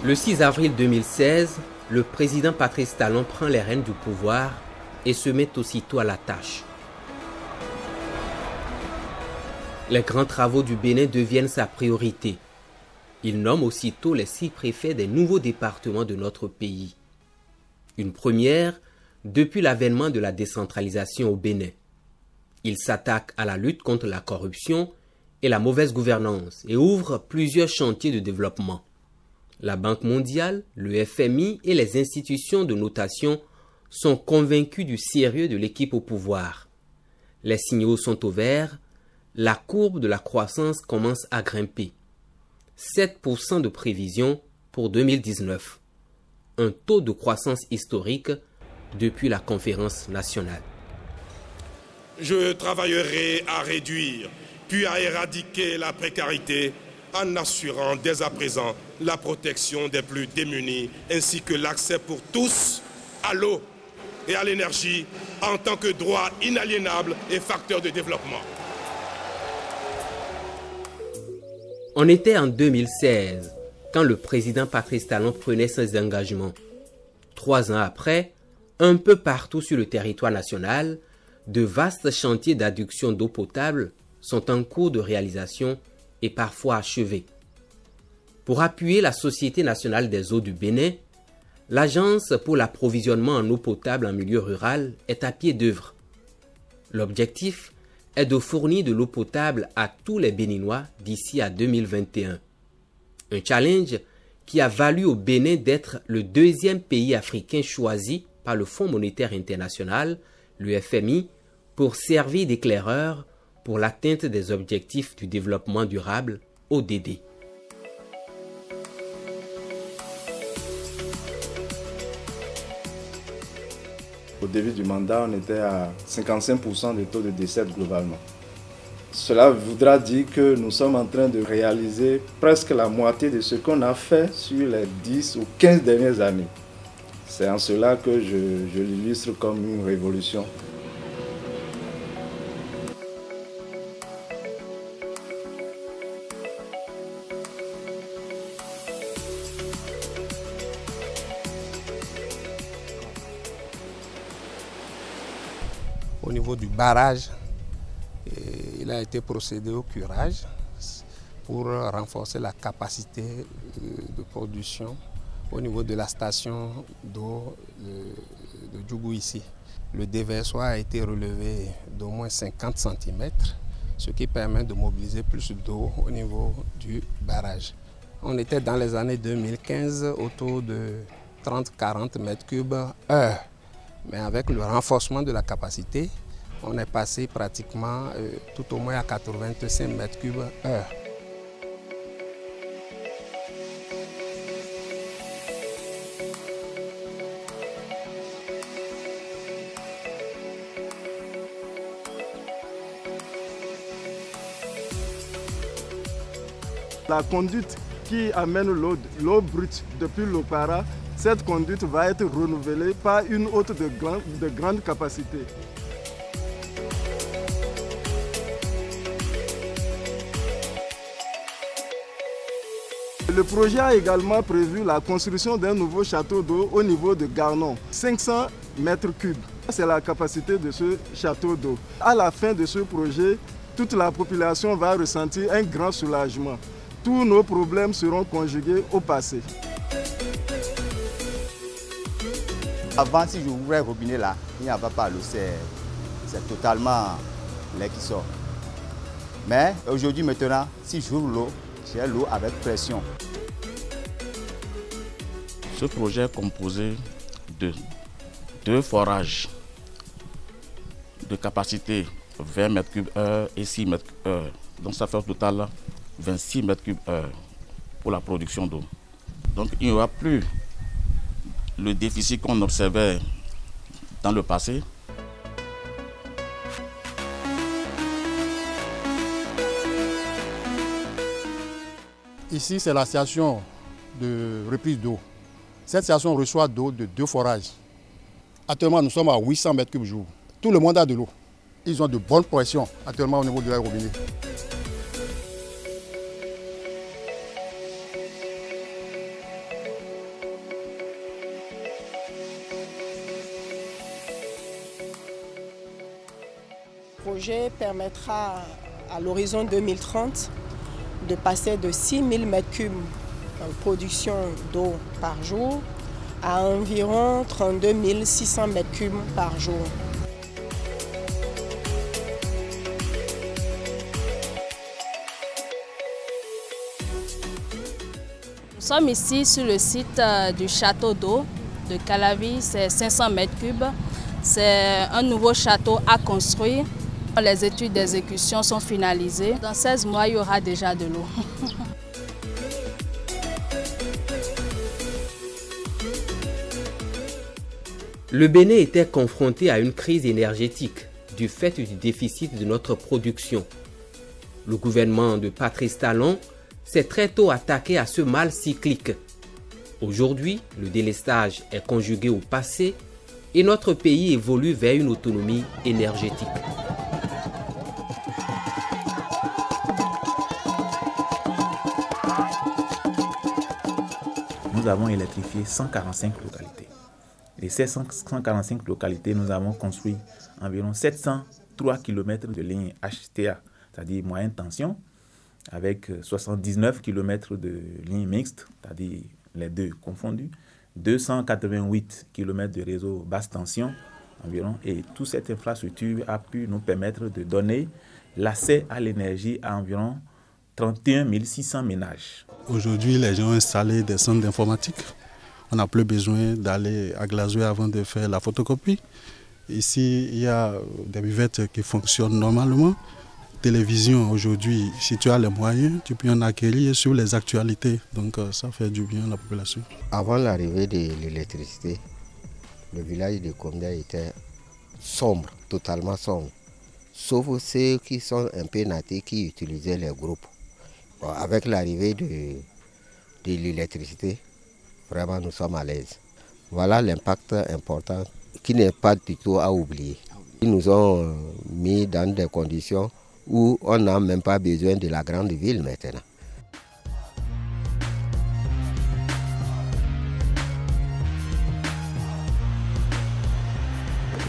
Le 6 avril 2016, le président Patrice Talon prend les rênes du pouvoir et se met aussitôt à la tâche. Les grands travaux du Bénin deviennent sa priorité. Il nomme aussitôt les 6 préfets des nouveaux départements de notre pays. Une première depuis l'avènement de la décentralisation au Bénin. Il s'attaque à la lutte contre la corruption et la mauvaise gouvernance et ouvre plusieurs chantiers de développement. La Banque mondiale, le FMI et les institutions de notation sont convaincus du sérieux de l'équipe au pouvoir. Les signaux sont au vert, la courbe de la croissance commence à grimper. 7% de prévision pour 2019. Un taux de croissance historique depuis la conférence nationale. Je travaillerai à réduire, puis à éradiquer la précarité en assurant dès à présent la protection des plus démunis ainsi que l'accès pour tous à l'eau et à l'énergie en tant que droit inaliénable et facteur de développement. On était en 2016 quand le président Patrice Talon prenait ses engagements. 3 ans après, un peu partout sur le territoire national, de vastes chantiers d'adduction d'eau potable sont en cours de réalisation et parfois achevés. Pour appuyer la Société nationale des eaux du Bénin, l'Agence pour l'approvisionnement en eau potable en milieu rural est à pied d'œuvre. L'objectif est de fournir de l'eau potable à tous les Béninois d'ici à 2021. Un challenge qui a valu au Bénin d'être le 2e pays africain choisi par le Fonds monétaire international, le FMI, pour servir d'éclaireur pour l'atteinte des objectifs du développement durable, ODD. Au début du mandat, on était à 55% de taux de décès globalement. Cela voudra dire que nous sommes en train de réaliser presque la moitié de ce qu'on a fait sur les 10 ou 15 dernières années. C'est en cela que je l'illustre comme une révolution. Au niveau du barrage, il a été procédé au curage pour renforcer la capacité de production au niveau de la station d'eau de Djougou ici. Le déversoir a été relevé d'au moins 50 cm, ce qui permet de mobiliser plus d'eau au niveau du barrage. On était dans les années 2015 autour de 30-40 m3 heure. Mais avec le renforcement de la capacité, on est passé pratiquement tout au moins à 85 m3 heure. La conduite qui amène l'eau brute depuis l'Opara, cette conduite va être renouvelée par une autre de grande capacité. Le projet a également prévu la construction d'un nouveau château d'eau au niveau de Garnon, 500 m3. C'est la capacité de ce château d'eau. À la fin de ce projet, toute la population va ressentir un grand soulagement. Tous nos problèmes seront conjugués au passé. Avant, si j'ouvrais le robinet là, il n'y avait pas l'eau, c'est totalement l'air qui sort. Mais aujourd'hui, maintenant, si j'ouvre l'eau, j'ai l'eau avec pression. Ce projet est composé de 2 forages de capacité 20 m3 et 6 m3. Donc ça fait au total 26 m3 pour la production d'eau. Donc il n'y aura plus le déficit qu'on observait dans le passé. Ici, c'est la station de reprise d'eau. Cette station reçoit d'eau de 2 forages. Actuellement, nous sommes à 800 m3 jour. Tout le monde a de l'eau. Ils ont de bonnes pressions actuellement au niveau de leur robinet. projet permettra à l'horizon 2030 de passer de 6 000 m3 en production d'eau par jour à environ 32 600 m3 par jour. Nous sommes ici sur le site du château d'eau de Calavi, c'est 500 m3. C'est un nouveau château à construire. Les études d'exécution sont finalisées. Dans 16 mois, il y aura déjà de l'eau. Le Bénin était confronté à une crise énergétique du fait du déficit de notre production. Le gouvernement de Patrice Talon s'est très tôt attaqué à ce mal cyclique. Aujourd'hui, le délestage est conjugué au passé et notre pays évolue vers une autonomie énergétique. Nous avons électrifié 145 localités. Et ces 145 localités, nous avons construit environ 703 km de lignes HTA, c'est-à-dire moyenne tension, avec 79 km de lignes mixtes, c'est-à-dire les deux confondus, 288 km de réseau basse tension environ, et toute cette infrastructure a pu nous permettre de donner l'accès à l'énergie à environ 31 600 ménages. Aujourd'hui, les gens ont installé des centres d'informatique. On n'a plus besoin d'aller à Glazoué avant de faire la photocopie. Ici, il y a des buvettes qui fonctionnent normalement. Télévision, aujourd'hui, si tu as les moyens, tu peux en acquérir sur les actualités. Donc ça fait du bien à la population. Avant l'arrivée de l'électricité, le village de Komdia était sombre, totalement sombre. Sauf ceux qui sont un peu natifs qui utilisaient les groupes. Bon, avec l'arrivée de l'électricité, vraiment nous sommes à l'aise. Voilà l'impact important qui n'est pas du tout à oublier. Ils nous ont mis dans des conditions où on n'a même pas besoin de la grande ville maintenant.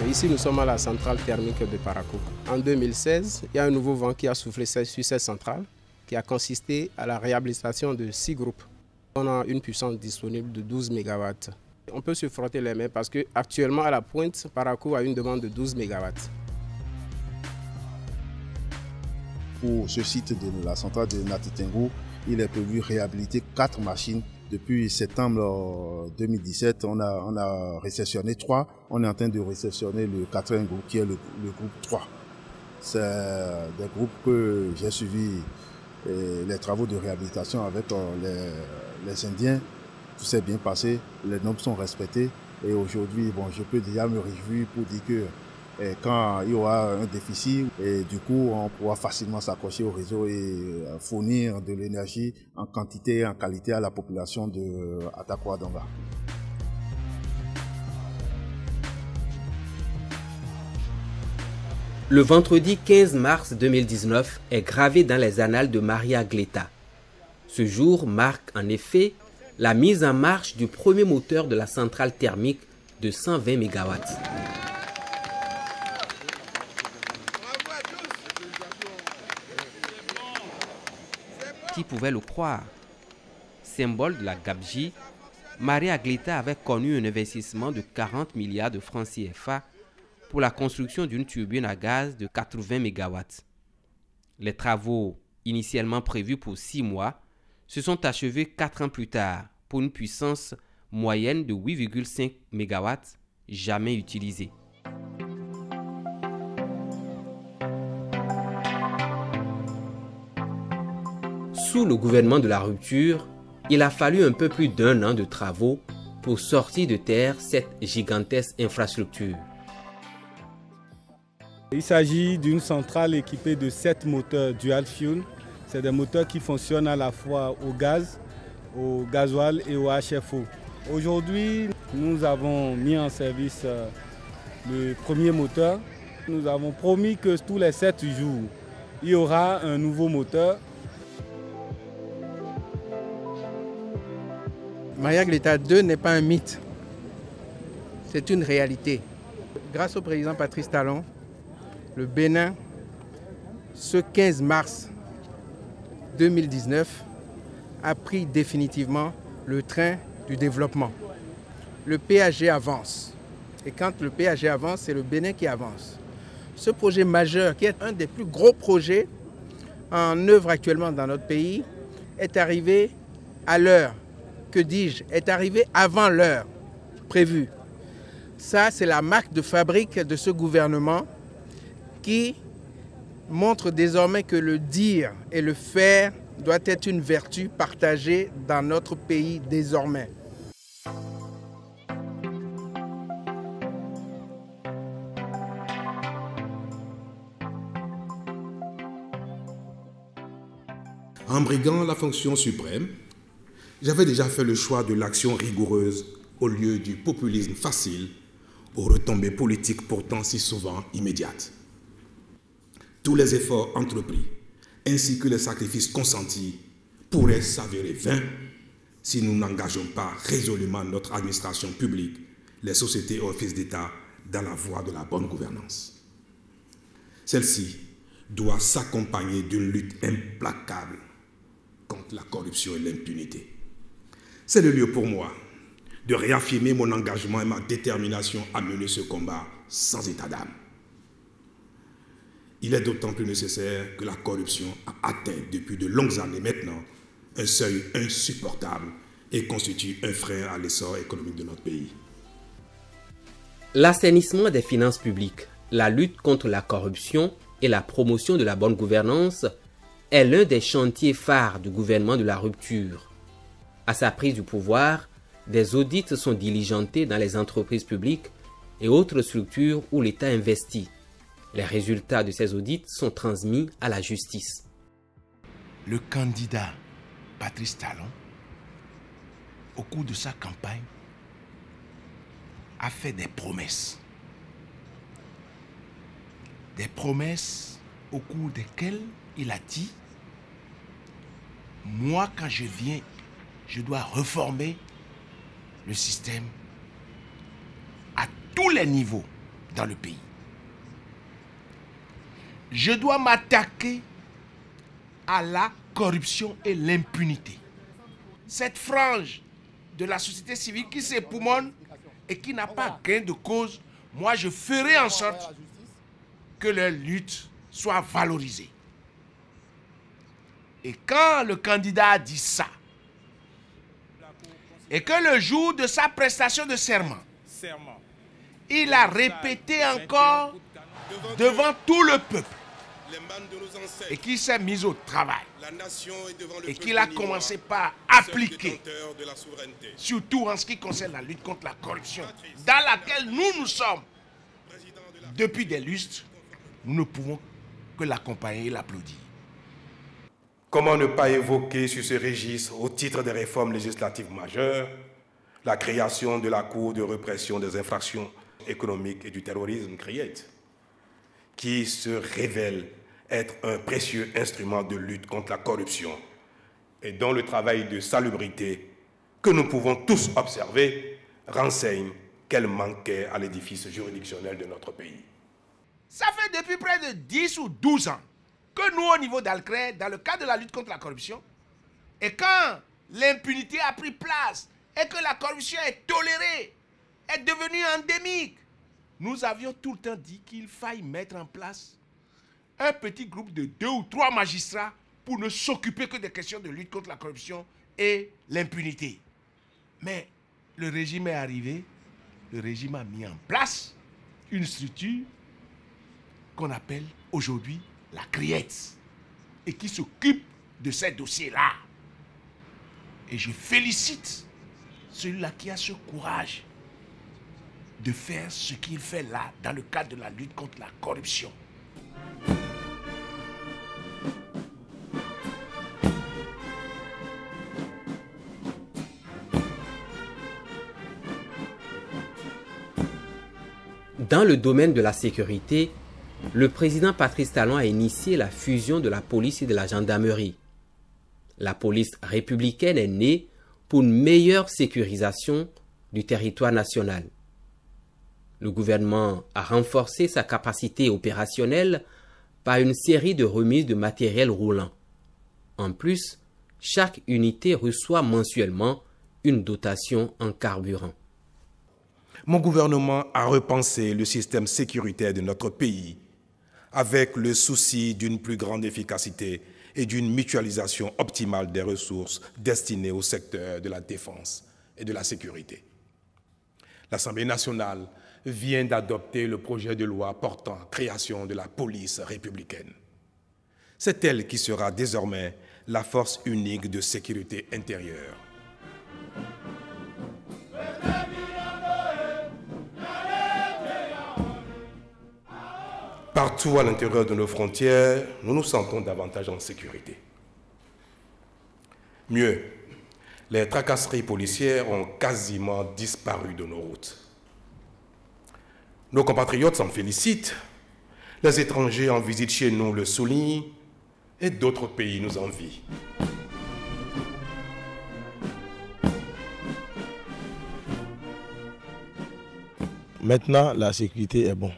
Ici, nous sommes à la centrale thermique de Parakou. En 2016, il y a un nouveau vent qui a soufflé sur cette centrale, qui a consisté à la réhabilitation de 6 groupes. On a une puissance disponible de 12 MW. On peut se frotter les mains parce qu'actuellement, à la pointe, Parakou a une demande de 12 MW. Pour ce site de la centrale de Natitengo, il est prévu réhabiliter 4 machines. Depuis septembre 2017, on a réceptionné 3. On est en train de réceptionner le 4e groupe qui est le groupe 3. C'est des groupes que j'ai suivi les travaux de réhabilitation avec les Indiens. Tout s'est bien passé, les normes sont respectées. Et aujourd'hui, bon, je peux déjà me réjouir pour dire que quand il y aura un déficit, et du coup, on pourra facilement s'accrocher au réseau et fournir de l'énergie en quantité et en qualité à la population de Atakwa-Donga. Le vendredi 15 mars 2019 est gravé dans les annales de Maria Gleta. Ce jour marque en effet la mise en marche du premier moteur de la centrale thermique de 120 MW. Qui pouvait le croire? Symbole de la gabegie, Maria Gleta avait connu un investissement de 40 milliards de francs CFA pour la construction d'une turbine à gaz de 80 MW. Les travaux, initialement prévus pour 6 mois, se sont achevés 4 ans plus tard pour une puissance moyenne de 8,5 MW jamais utilisée. Sous le gouvernement de la rupture, il a fallu un peu plus d'1 an de travaux pour sortir de terre cette gigantesque infrastructure. Il s'agit d'une centrale équipée de 7 moteurs dual fuel. C'est des moteurs qui fonctionnent à la fois au gaz, au gasoil et au HFO. Aujourd'hui, nous avons mis en service le premier moteur. Nous avons promis que tous les 7 jours, il y aura un nouveau moteur. Maria Gleta 2 n'est pas un mythe, c'est une réalité. Grâce au président Patrice Talon, le Bénin ce 15 mars 2019 a pris définitivement le train du développement. Le PAG avance. Et quand le PAG avance, c'est le Bénin qui avance. Ce projet majeur, qui est un des plus gros projets en œuvre actuellement dans notre pays, est arrivé à l'heure. Que dis-je? Est arrivé avant l'heure prévue. Ça, c'est la marque de fabrique de ce gouvernement qui montre désormais que le dire et le faire doit être une vertu partagée dans notre pays désormais. En briguant la fonction suprême, j'avais déjà fait le choix de l'action rigoureuse au lieu du populisme facile aux retombées politiques pourtant si souvent immédiates. Tous les efforts entrepris, ainsi que les sacrifices consentis, pourraient s'avérer vains si nous n'engageons pas résolument notre administration publique, les sociétés et offices d'État dans la voie de la bonne gouvernance. Celle-ci doit s'accompagner d'une lutte implacable contre la corruption et l'impunité. C'est le lieu pour moi de réaffirmer mon engagement et ma détermination à mener ce combat sans état d'âme. Il est d'autant plus nécessaire que la corruption a atteint depuis de longues années maintenant un seuil insupportable et constitue un frein à l'essor économique de notre pays. L'assainissement des finances publiques, la lutte contre la corruption et la promotion de la bonne gouvernance est l'un des chantiers phares du gouvernement de la rupture. À sa prise du pouvoir, des audits sont diligentés dans les entreprises publiques et autres structures où l'État investit. Les résultats de ces audits sont transmis à la justice. Le candidat Patrice Talon, au cours de sa campagne, a fait des promesses. Des promesses au cours desquelles il a dit « Moi, quand je viens, je dois réformer le système à tous les niveaux dans le pays. Je dois m'attaquer à la corruption et l'impunité. Cette frange de la société civile qui s'époumonne et qui n'a pas gain de cause, moi je ferai en sorte que leur lutte soit valorisée. » Et quand le candidat a dit ça, et que le jour de sa prestation de serment, il a répété encore devant tout le peuple et qu'il s'est mis au travail et qu'il a commencé par appliquer, surtout en ce qui concerne la lutte contre la corruption, dans laquelle nous sommes depuis des lustres, nous ne pouvons que l'accompagner et l'applaudir. Comment ne pas évoquer sur ce registre, au titre des réformes législatives majeures, la création de la Cour de répression des infractions économiques et du terrorisme, CRIET, qui se révèle être un précieux instrument de lutte contre la corruption et dont le travail de salubrité que nous pouvons tous observer renseigne qu'elle manquait à l'édifice juridictionnel de notre pays. Ça fait depuis près de 10 ou 12 ans que nous, au niveau d'Alcré, dans le cadre de la lutte contre la corruption, et quand l'impunité a pris place et que la corruption est tolérée, est devenue endémique, nous avions tout le temps dit qu'il faille mettre en place un petit groupe de 2 ou 3 magistrats pour ne s'occuper que des questions de lutte contre la corruption et l'impunité. Mais le régime est arrivé, le régime a mis en place une structure qu'on appelle aujourd'hui la CRIET, et qui s'occupe de ces dossiers-là. Et je félicite celui-là qui a ce courage de faire ce qu'il fait là, dans le cadre de la lutte contre la corruption. Dans le domaine de la sécurité, le président Patrice Talon a initié la fusion de la police et de la gendarmerie. La police républicaine est née pour une meilleure sécurisation du territoire national. Le gouvernement a renforcé sa capacité opérationnelle par une série de remises de matériel roulant. En plus, chaque unité reçoit mensuellement une dotation en carburant. Mon gouvernement a repensé le système sécuritaire de notre pays avec le souci d'une plus grande efficacité et d'une mutualisation optimale des ressources destinées au secteur de la défense et de la sécurité. L'Assemblée nationale vient d'adopter le projet de loi portant création de la police républicaine. C'est elle qui sera désormais la force unique de sécurité intérieure. Partout à l'intérieur de nos frontières, nous nous sentons davantage en sécurité. Mieux, les tracasseries policières ont quasiment disparu de nos routes. Nos compatriotes s'en félicitent, les étrangers en visite chez nous le soulignent et d'autres pays nous envient. Maintenant, la sécurité est bonne.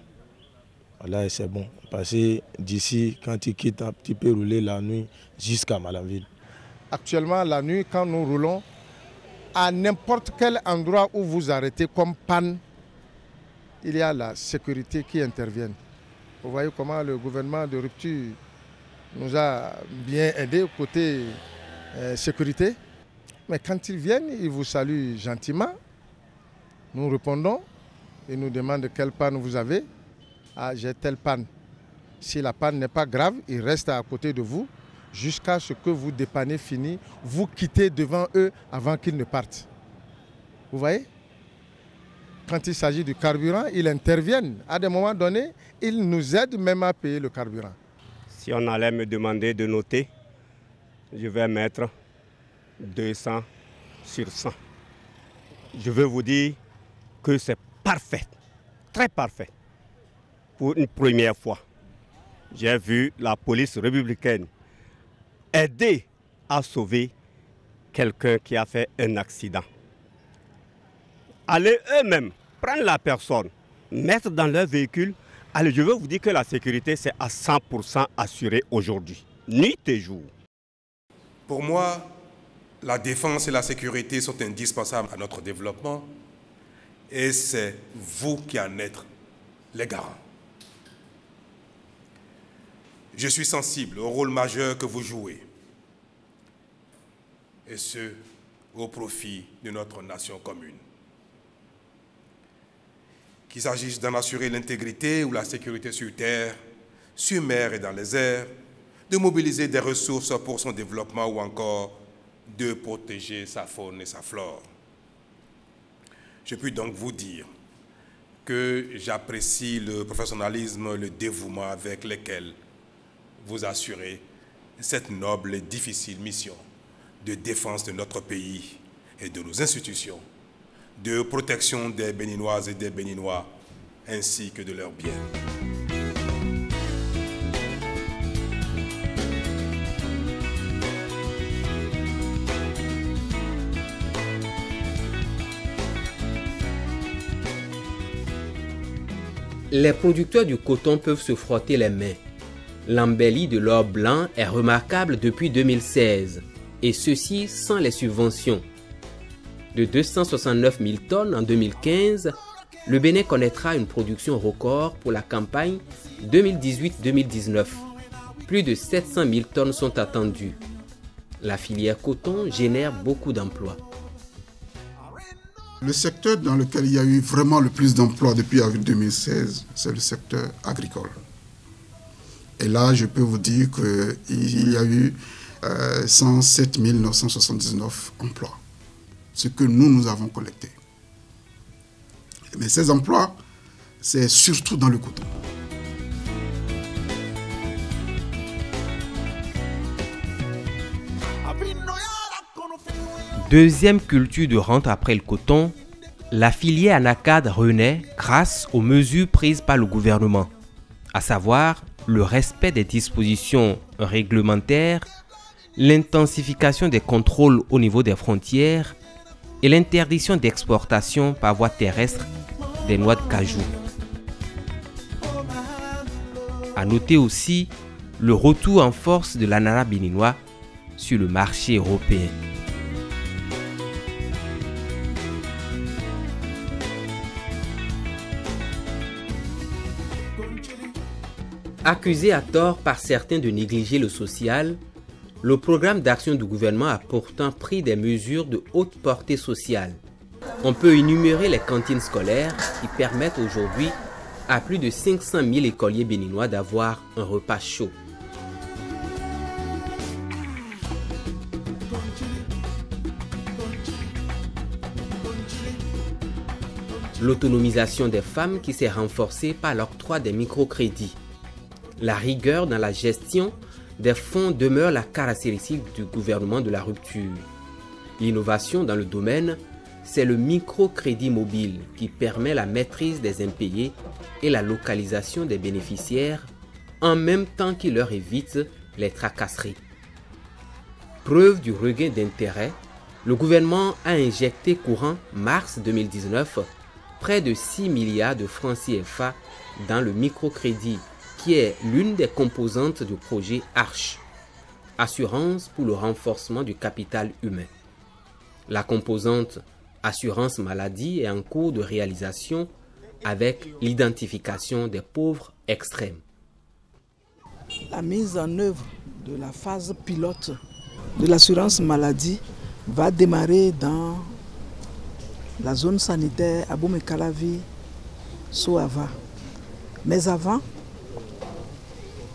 Là, c'est bon. Parce que d'ici, quand tu quittes, tu peux rouler la nuit jusqu'à Malanville. Actuellement, la nuit, quand nous roulons, à n'importe quel endroit où vous arrêtez comme panne, il y a la sécurité qui intervient. Vous voyez comment le gouvernement de rupture nous a bien aidés côté sécurité. Mais quand ils viennent, ils vous saluent gentiment. Nous répondons. Ils nous demandent quelle panne vous avez. Ah, j'ai telle panne. Si la panne n'est pas grave, il reste à côté de vous jusqu'à ce que vous dépannez fini. Vous quittez devant eux avant qu'ils ne partent. Vous voyez? Quand il s'agit du carburant, ils interviennent. À des moments donnés, ils nous aident même à payer le carburant. Si on allait me demander de noter, je vais mettre 200 sur 100. Je veux vous dire que c'est parfait, très parfait. Pour une première fois, j'ai vu la police républicaine aider à sauver quelqu'un qui a fait un accident. Aller eux-mêmes prendre la personne, mettre dans leur véhicule. Allez, je veux vous dire que la sécurité, c'est à 100% assuré aujourd'hui, nuit et jour. Pour moi, la défense et la sécurité sont indispensables à notre développement et c'est vous qui en êtes les garants. Je suis sensible au rôle majeur que vous jouez, et ce, au profit de notre nation commune. Qu'il s'agisse d'en assurer l'intégrité ou la sécurité sur terre, sur mer et dans les airs, de mobiliser des ressources pour son développement ou encore de protéger sa faune et sa flore. Je puis donc vous dire que j'apprécie le professionnalisme et le dévouement avec lesquels vous assurez cette noble et difficile mission de défense de notre pays et de nos institutions, de protection des Béninoises et des Béninois, ainsi que de leurs biens. Les producteurs du coton peuvent se frotter les mains. L'embellie de l'or blanc est remarquable depuis 2016, et ceci sans les subventions. De 269 000 tonnes en 2015, le Bénin connaîtra une production record pour la campagne 2018-2019. Plus de 700 000 tonnes sont attendues. La filière coton génère beaucoup d'emplois. Le secteur dans lequel il y a eu vraiment le plus d'emplois depuis avril 2016, c'est le secteur agricole. Et là, je peux vous dire qu'il y a eu 107 979 emplois, ce que nous avons collecté. Mais ces emplois, c'est surtout dans le coton. Deuxième culture de rente après le coton, la filière anacarde renaît grâce aux mesures prises par le gouvernement, à savoir le respect des dispositions réglementaires, l'intensification des contrôles au niveau des frontières et l'interdiction d'exportation par voie terrestre des noix de cajou. À noter aussi le retour en force de l'ananas béninois sur le marché européen. Accusé à tort par certains de négliger le social, le programme d'action du gouvernement a pourtant pris des mesures de haute portée sociale. On peut énumérer les cantines scolaires qui permettent aujourd'hui à plus de 500 000 écoliers béninois d'avoir un repas chaud. L'autonomisation des femmes qui s'est renforcée par l'octroi des microcrédits. La rigueur dans la gestion des fonds demeure la caractéristique du gouvernement de la rupture. L'innovation dans le domaine, c'est le microcrédit mobile qui permet la maîtrise des impayés et la localisation des bénéficiaires en même temps qu'il leur évite les tracasseries. Preuve du regain d'intérêt, le gouvernement a injecté courant mars 2019 près de 6 milliards de francs CFA dans le microcrédit qui est l'une des composantes du projet ARCHE, Assurance pour le renforcement du capital humain. La composante Assurance maladie est en cours de réalisation avec l'identification des pauvres extrêmes. La mise en œuvre de la phase pilote de l'assurance maladie va démarrer dans la zone sanitaire Abomey-Calavi, Soava. Mais avant,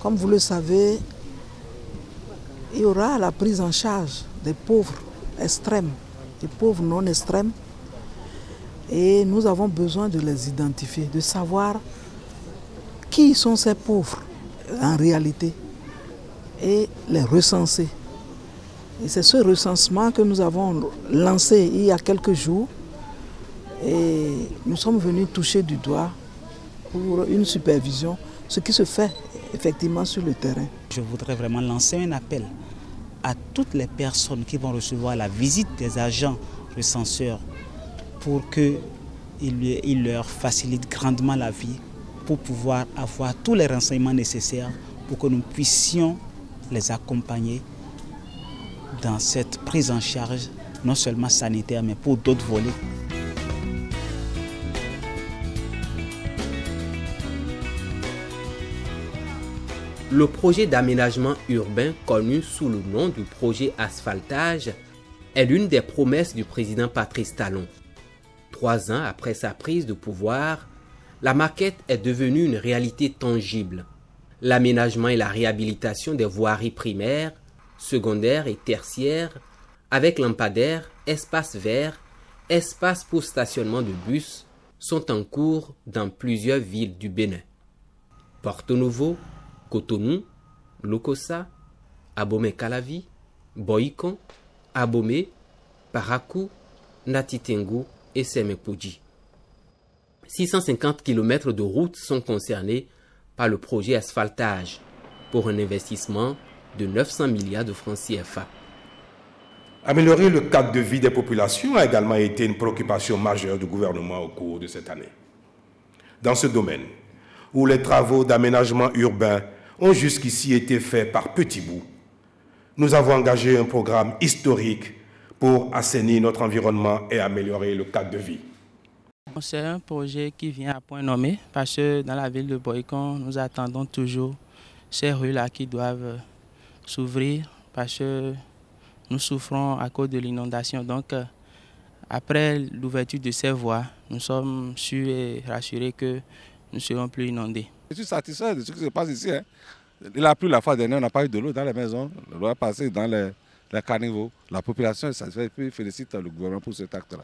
comme vous le savez, il y aura la prise en charge des pauvres extrêmes, des pauvres non extrêmes. Et nous avons besoin de les identifier, de savoir qui sont ces pauvres en réalité et les recenser. Et c'est ce recensement que nous avons lancé il y a quelques jours et nous sommes venus toucher du doigt pour une supervision, ce qui se fait effectivement sur le terrain. Je voudrais vraiment lancer un appel à toutes les personnes qui vont recevoir la visite des agents recenseurs pour qu'ils leur facilitent grandement la vie pour pouvoir avoir tous les renseignements nécessaires pour que nous puissions les accompagner dans cette prise en charge, non seulement sanitaire, mais pour d'autres volets. Le projet d'aménagement urbain connu sous le nom du projet asphaltage est l'une des promesses du président Patrice Talon. 3 ans après sa prise de pouvoir, la maquette est devenue une réalité tangible. L'aménagement et la réhabilitation des voiries primaires, secondaires et tertiaires, avec lampadaires, espaces verts, espaces pour stationnement de bus, sont en cours dans plusieurs villes du Bénin. Porto Novo, Cotonou, Lokossa, Abomey-Calavi, Boyikon, Abomey, Parakou, Natitengu et Semepoudji. 650 km de routes sont concernés par le projet asphaltage pour un investissement de 900 milliards de francs CFA. Améliorer le cadre de vie des populations a également été une préoccupation majeure du gouvernement au cours de cette année. Dans ce domaine, où les travaux d'aménagement urbain ont jusqu'ici été faits par petits bouts, nous avons engagé un programme historique pour assainir notre environnement et améliorer le cadre de vie. C'est un projet qui vient à point nommé parce que dans la ville de Boyikon, nous attendons toujours ces rues-là qui doivent s'ouvrir parce que nous souffrons à cause de l'inondation. Donc, après l'ouverture de ces voies, nous sommes sûrs et rassurés que nous ne serons plus inondés. Je suis satisfait de ce qui se passe ici. Il a plu la fois dernière, on n'a pas eu de l'eau dans les maisons. L'eau est passée dans les caniveaux. La population est satisfaite et félicite le gouvernement pour cet acte-là.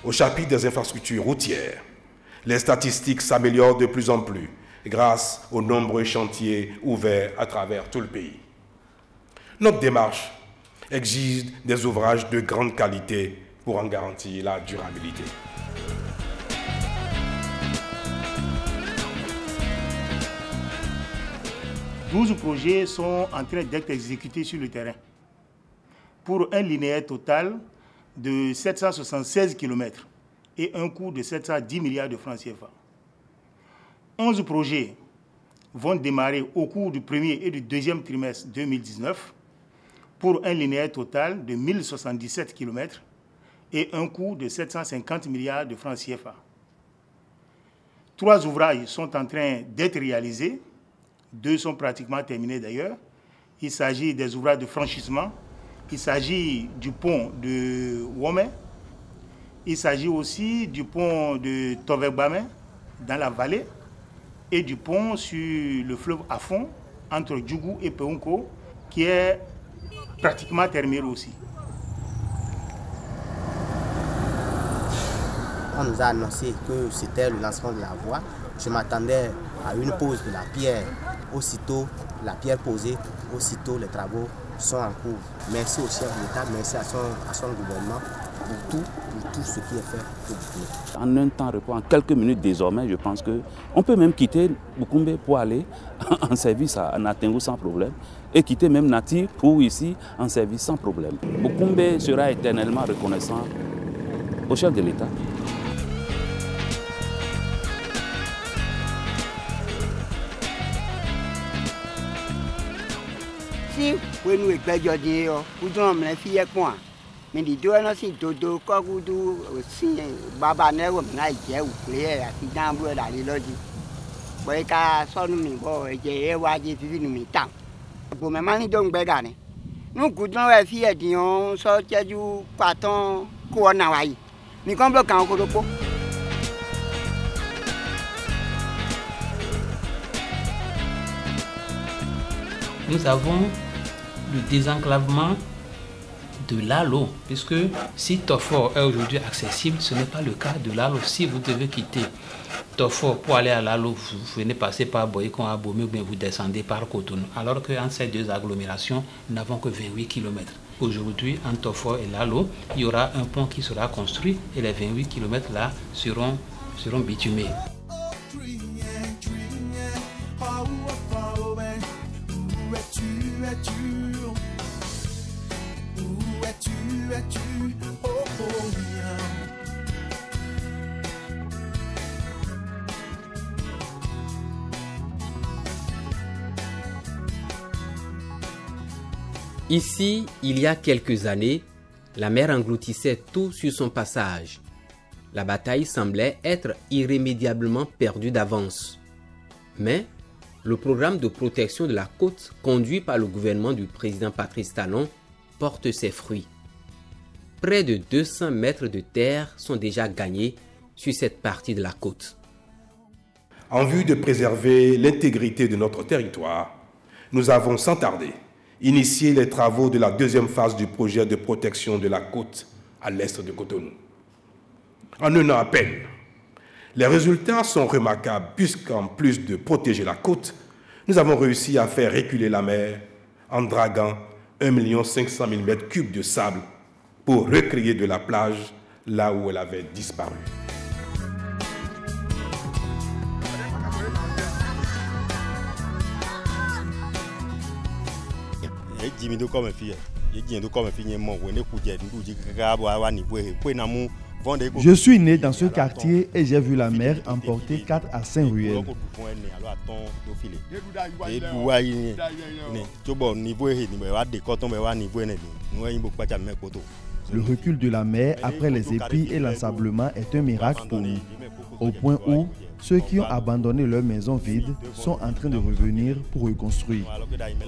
Au chapitre des infrastructures routières, les statistiques s'améliorent de plus en plus grâce aux nombreux chantiers ouverts à travers tout le pays. Notre démarche exige des ouvrages de grande qualité pour en garantir la durabilité. « 12 projets sont en train d'être exécutés sur le terrain pour un linéaire total de 776 km et un coût de 710 milliards de francs CFA. 11 projets vont démarrer au cours du premier et du deuxième trimestre 2019 pour un linéaire total de 1077 km et un coût de 750 milliards de francs CFA. 3 ouvrages sont en train d'être réalisés, 2 sont pratiquement terminés d'ailleurs. Il s'agit des ouvrages de franchissement, il s'agit du pont de Womé, il s'agit aussi du pont de Tovegbame dans la vallée et du pont sur le fleuve Afon entre Djougou et Peunko qui est pratiquement terminé aussi. On nous a annoncé que c'était le lancement de la voie. Je m'attendais à une pose de la pierre. Aussitôt la pierre posée, aussitôt les travaux sont en cours. Merci au chef de l'État, merci à son gouvernement pour tout ce qui est fait pour Boukoumbe. En un temps record, en quelques minutes désormais, je pense qu'on peut même quitter Boukoumbe pour aller en service à Natengo sans problème et quitter même Nati pour ici en service sans problème. Boukoumbe sera éternellement reconnaissant au chef de l'État. Si vous nous éclairez, vous donnez la fille avec moi. Mais les deux, si dodo, quand vous si baba ne vous n'avez pas oublié, si dans vous allez loger. Vous avez qu'à sonner, vous avez wadi tu nous mettons. Pour me manier donc bégané. Nous coudons la fille dion, sortir du carton qu'on a eu. Mais comme le camp au repos. Nous avons le désenclavement de Lalo, puisque si Tofor est aujourd'hui accessible, ce n'est pas le cas de Lalo. Si vous devez quitter Tofor pour aller à Lalo, vous venez passer par Boycon à Bomé ou bien vous descendez par Cotonou. Alors qu'entre ces deux agglomérations, nous n'avons que 28 km. Aujourd'hui, entre Tofor et Lalo, il y aura un pont qui sera construit et les 28 km là seront bitumés. Ici, il y a quelques années, la mer engloutissait tout sur son passage. La bataille semblait être irrémédiablement perdue d'avance. Mais le programme de protection de la côte conduit par le gouvernement du président Patrice Talon porte ses fruits. Près de 200 mètres de terre sont déjà gagnés sur cette partie de la côte. En vue de préserver l'intégrité de notre territoire, nous avons sans tarder initié les travaux de la deuxième phase du projet de protection de la côte à l'est de Cotonou. En un an à peine, les résultats sont remarquables puisqu'en plus de protéger la côte, nous avons réussi à faire reculer la mer en draguant 1 500 000 m3 de sable pour recréer de la plage là où elle avait disparu. Je suis né dans ce quartier et j'ai vu la mer emporter 4 à 5 ruelles. Le recul de la mer après les épis et l'ensablement est un miracle pour nous, au point où ceux qui ont abandonné leurs maisons vides sont en train de revenir pour reconstruire.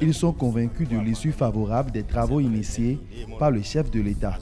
Ils sont convaincus de l'issue favorable des travaux initiés par le chef de l'État.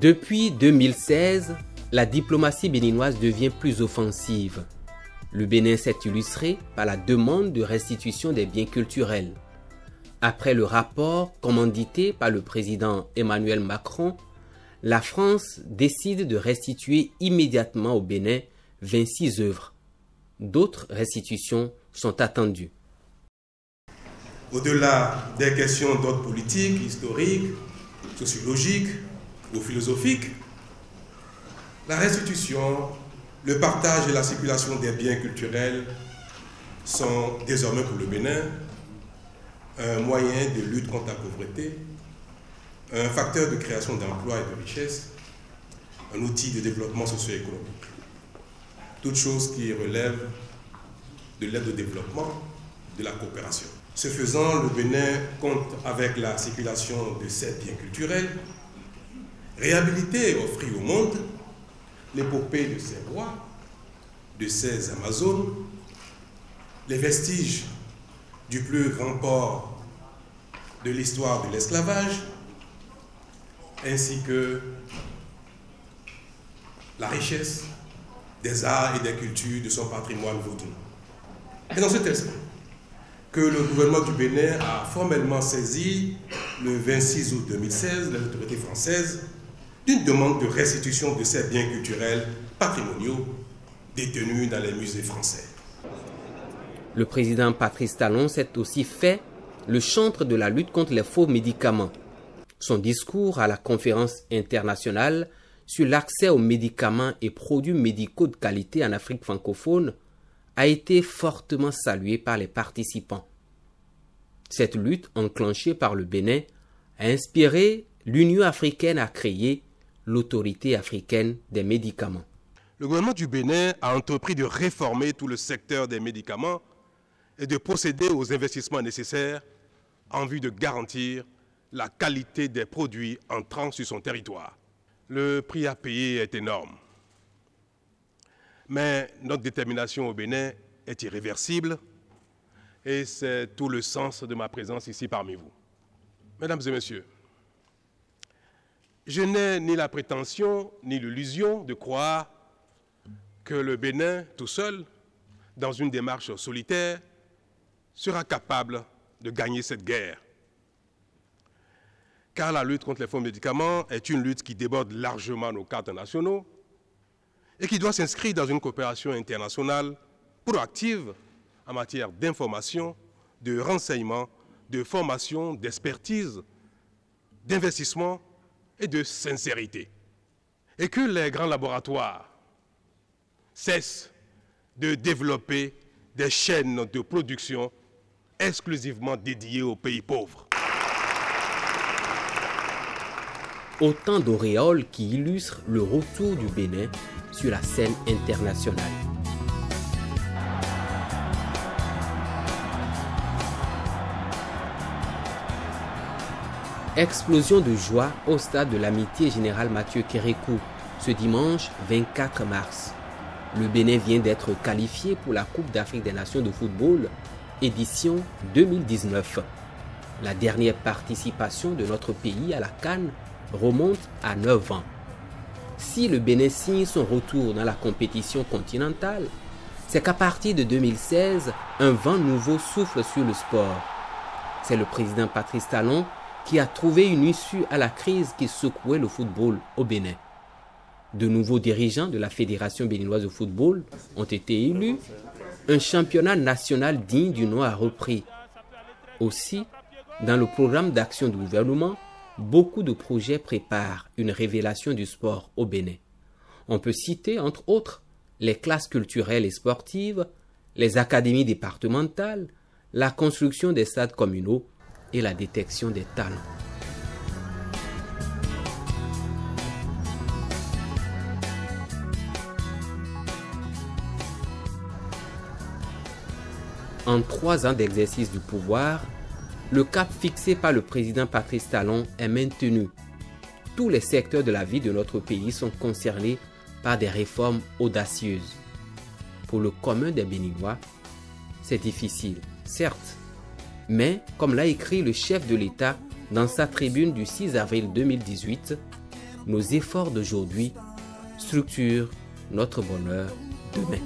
Depuis 2016, la diplomatie béninoise devient plus offensive. Le Bénin s'est illustré par la demande de restitution des biens culturels. Après le rapport commandité par le président Emmanuel Macron, la France décide de restituer immédiatement au Bénin 26 œuvres. D'autres restitutions sont attendues. Au-delà des questions d'ordre politique, historique, sociologique ou philosophique, la restitution, le partage et la circulation des biens culturels sont désormais pour le Bénin un moyen de lutte contre la pauvreté, un facteur de création d'emplois et de richesse, un outil de développement socio-économique. Toutes choses qui relèvent de l'aide au développement, de la coopération. Ce faisant, le Bénin compte avec la circulation de ces biens culturels, réhabiliter et offrir au monde l'épopée de ses rois, de ses Amazones, les vestiges du plus grand port de l'histoire de l'esclavage, ainsi que la richesse des arts et des cultures de son patrimoine vaudou. Et dans cet esprit que le gouvernement du Bénin a formellement saisi le 26 août 2016 les autorités françaises d'une demande de restitution de ces biens culturels patrimoniaux détenus dans les musées français. Le président Patrice Talon s'est aussi fait le chantre de la lutte contre les faux médicaments. Son discours à la conférence internationale sur l'accès aux médicaments et produits médicaux de qualité en Afrique francophone a été fortement salué par les participants. Cette lutte enclenchée par le Bénin a inspiré l'Union africaine à créer l'Autorité africaine des médicaments. Le gouvernement du Bénin a entrepris de réformer tout le secteur des médicaments et de procéder aux investissements nécessaires en vue de garantir la qualité des produits entrant sur son territoire. Le prix à payer est énorme. Mais notre détermination au Bénin est irréversible et c'est tout le sens de ma présence ici parmi vous. Mesdames et messieurs, je n'ai ni la prétention ni l'illusion de croire que le Bénin, tout seul, dans une démarche solitaire, sera capable de gagner cette guerre. Car la lutte contre les faux médicaments est une lutte qui déborde largement nos cadres nationaux et qui doit s'inscrire dans une coopération internationale proactive en matière d'information, de renseignement, de formation, d'expertise, d'investissement et de sincérité. Et que les grands laboratoires cessent de développer des chaînes de production exclusivement dédiées aux pays pauvres. Autant d'auréoles qui illustrent le retour du Bénin sur la scène internationale. Explosion de joie au stade de l'Amitié Général Mathieu Kérékou ce dimanche 24 mars. Le Bénin vient d'être qualifié pour la Coupe d'Afrique des Nations de football, édition 2019. La dernière participation de notre pays à la CAN remonte à 9 ans. Si le Bénin signe son retour dans la compétition continentale, c'est qu'à partir de 2016, un vent nouveau souffle sur le sport. C'est le président Patrice Talon qui a trouvé une issue à la crise qui secouait le football au Bénin. De nouveaux dirigeants de la Fédération béninoise de football ont été élus. Un championnat national digne du nom a repris. Aussi, dans le programme d'action du gouvernement, beaucoup de projets préparent une révélation du sport au Bénin. On peut citer, entre autres, les classes culturelles et sportives, les académies départementales, la construction des stades communaux et la détection des talents. En 3 ans d'exercice du pouvoir, le cap fixé par le président Patrice Talon est maintenu. Tous les secteurs de la vie de notre pays sont concernés par des réformes audacieuses. Pour le commun des Béninois, c'est difficile, certes. Mais, comme l'a écrit le chef de l'État dans sa tribune du 6 avril 2018, nos efforts d'aujourd'hui structurent notre bonheur demain.